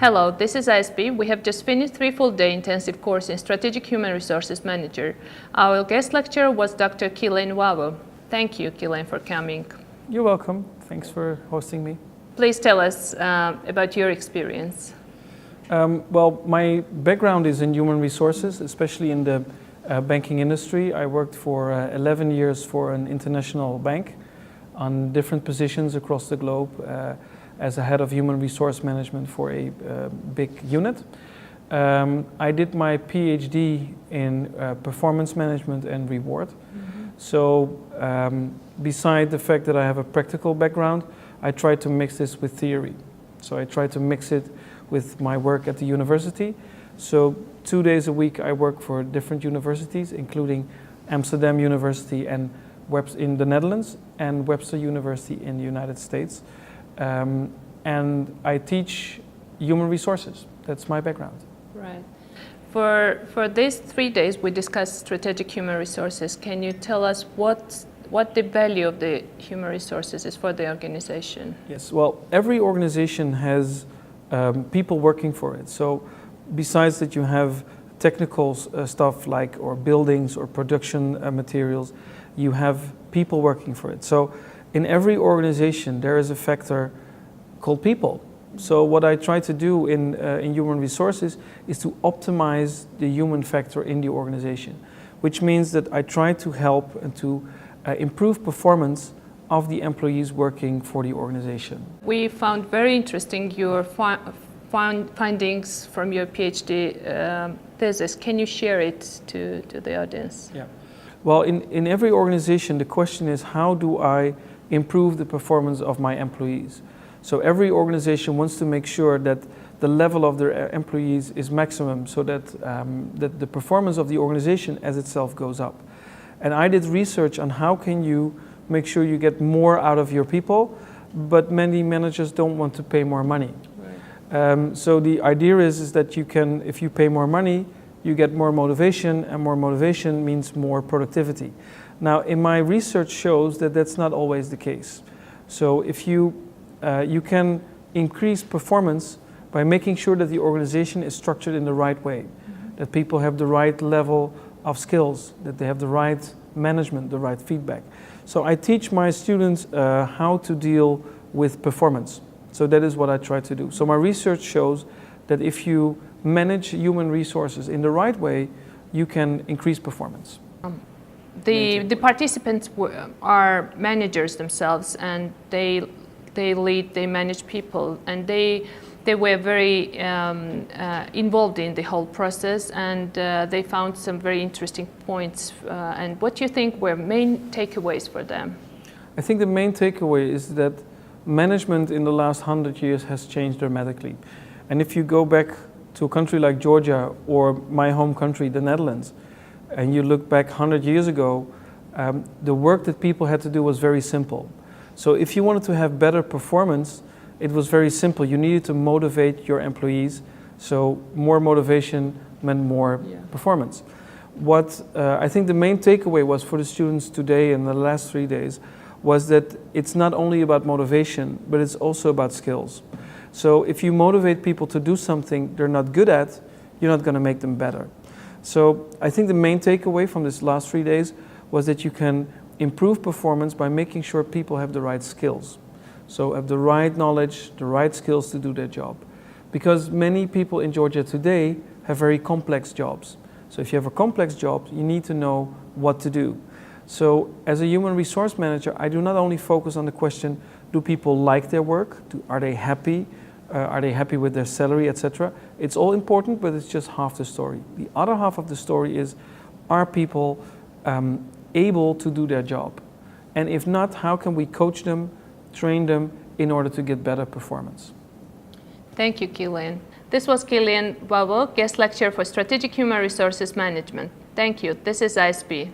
Hello, this is ISB. We have just finished 3 full-day intensive course in Strategic Human Resources Manager. Our guest lecturer was Dr. Kilen Wavo. Thank you, Kilen, for coming. You're welcome. Thanks for hosting me. Please tell us about your experience. Well, my background is in human resources, especially in the banking industry. I worked for 11 years for an international bank on different positions across the globe as a head of human resource management for a big unit. I did my PhD in performance management and reward. So beside the fact that I have a practical background, I try to mix this with theory. So I try to mix it with my work at the university. So 2 days a week I work for different universities, including Amsterdam University and in the Netherlands and Webster University in the United States. And I teach human resources. That's my background. Right. For these 3 days we discussed strategic human resources. Can you tell us what the value of the human resources is for the organization? Yes, well, every organization has people working for it. So besides that, you have technical stuff like or buildings or production materials, you have people working for it. So in every organization there is a factor called people. So what I try to do in human resources is to optimize the human factor in the organization, which means that I try to help and to improve performance of the employees working for the organization. We found very interesting your findings from your PhD thesis. Can you share it to the audience? Yeah. Well, in every organization, the question is, how do I improve the performance of my employees? So every organization wants to make sure that the level of their employees is maximum so that, that the performance of the organization as itself goes up. And I did research on how can you make sure you get more out of your people, but many managers don't want to pay more money. Right. So the idea is that you can, if you pay more money, you get more motivation, and more motivation means more productivity. Now, in my research shows that that's not always the case. So if you can increase performance by making sure that the organization is structured in the right way, that people have the right level of skills, that they have the right management, the right feedback. So I teach my students how to deal with performance. So that is what I try to do. So my research shows that if you manage human resources in the right way, you can increase performance. The participants are managers themselves, and they lead, they manage people, and they were very involved in the whole process, and they found some very interesting points. And what do you think were main takeaways for them? I think the main takeaway is that management in the last 100 years has changed dramatically. And if you go back to a country like Georgia or my home country, the Netherlands, and you look back 100 years ago, the work that people had to do was very simple. So if you wanted to have better performance, it was very simple. You needed to motivate your employees. So more motivation meant more performance. What I think the main takeaway was for the students today in the last 3 days was that it's not only about motivation, but it's also about skills. So if you motivate people to do something they're not good at, you're not going to make them better. So I think the main takeaway from this last 3 days was that you can improve performance by making sure people have the right skills. So have the right knowledge, the right skills to do their job. Because many people in Georgia today have very complex jobs. So if you have a complex job, you need to know what to do. So as a human resource manager, I do not only focus on the question, do people like their work? Are they happy? Are they happy with their salary, etc.? It's all important, but it's just half the story. The other half of the story is, are people able to do their job? And if not, how can we coach them, train them in order to get better performance? Thank you, Kilen. This was Kilen Wavo, guest lecturer for Strategic Human Resources Management. Thank you. This is ISB.